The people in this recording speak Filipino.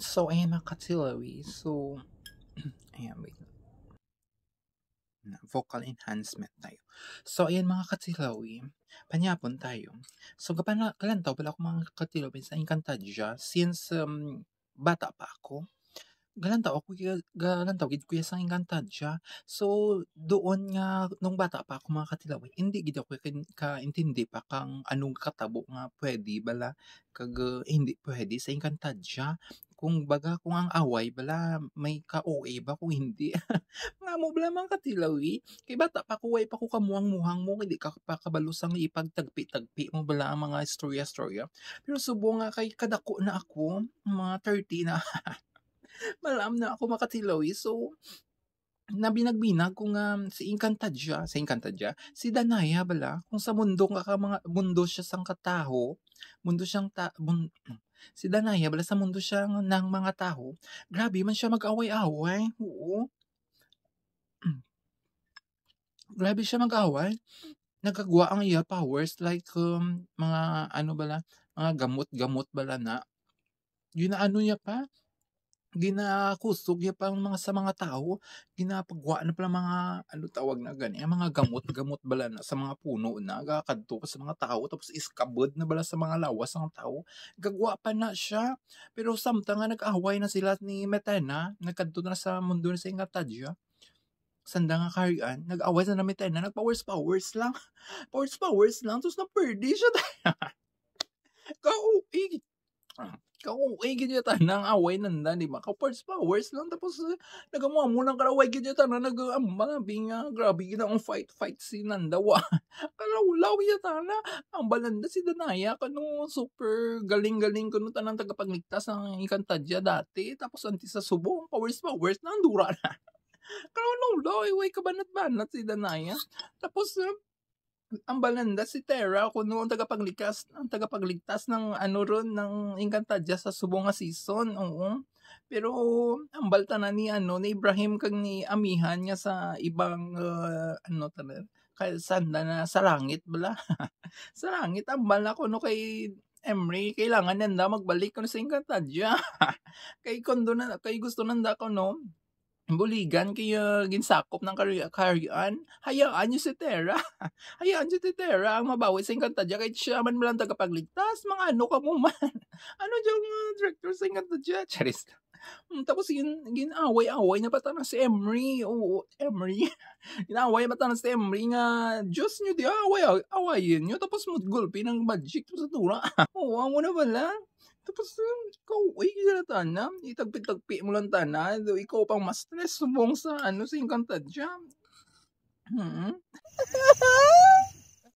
So, ayan mga katsilawi. So, ayan, wait. Vocal enhancement tayo. So, ayan mga katsilawi. Panyapon tayo. So, kalantaw pala ako mga katsilawi sa Encantadia since bata pa ako. Galantaw gid kuya sa Encantadia. So, doon nga nung bata pa ako mga katilaw, hindi gid ako kaintindi pa kang anong katabo nga pwede bala kag hindi pwede sa Encantadia. Kung baga kung ang away bala may ka-OA ba kung hindi. Nga mo bala mga katilaw kay bata pa ko way pa ko kamuhang-muhang mo hindi ka pa kabalusang ipagtagpi-tagpi mo bala ang mga istorya-istorya. Pero subo nga kay kadako na ako, mga 30 na malam na ako makatilaw so nabinag-binag ko nga si Danaya bala kung sa mundo nga ka mga mundo siya sang kataho mundo siyang si Danaya bala sa mundo siya ng mga taho grabe man siya mag-away-away oo grabe siya mag-away nagagwa ang iya powers like mga ano bala mga gamot-gamot bala na ginaano niya pa ginakusog niya pang mga sa mga tao, ginapagwa na pala mga ano tawag na gani, mga gamot-gamot bala na sa mga puno na agakadto pa sa mga tao tapos iskabod na bala sa mga lawas ng tao. Gagwa pa na siya. Pero samtang nga nag-away na sila ni Metena, nagkadto na sa mundo na sa Encantadia. Sanda nga karian, nag-away na Metena, nag-powers lang. Powers lang, tapos na-perde siya. Kauig. Kauwi gid ta nang away nanda di ba? Powers lang tapos nagamuha mo nang karaway gid ta na nag-ambi nga grabe gid ang fight si Nanda wa. Kalawlaw gid ta na ang balanda si Danaya kano super galing-galing kuno tanang tagapagligtas ng Encantadia dati tapos anti sa Subo powers na dura na. Kalawlaw way kabanat-banat si Danaya. Tapos ang balanda si Terra kuno ang tagapagligtas ng ano ron ng Encantadia sa subong nga season. Oo. Pero ang balta na ni ano ni Ibrahim kag ni amihan niya sa ibang ano tanan kay sanda na sa langit bala. Sa langit ang bala kuno kay Emery kailangan nanda magbalik kuno sa Encantadia. Kay kondo na kay gusto nanda kuno buligan kaya ginsakop ng karyaan. Hayaan niyo si Terra. Hayaan niyo si Terra ang mabawi sa Encantadia kahit siya man lang tagapagligtas. Mga ano ka mo man. Ano diyang director sa Encantadia? Charis. Tapos ginaway-away na pata na si Emery. Oo, Emery. Ginaway na pata na si Emery nga Diyos niyo di awayin niyo. Tapos gulpi ng magic sa tura. Oo, amo na pala. Tapos ikaw, na tana. Itagpi-tagpi mo lang tana. Ikaw pang mas stress subong sa ano sa Encantadia.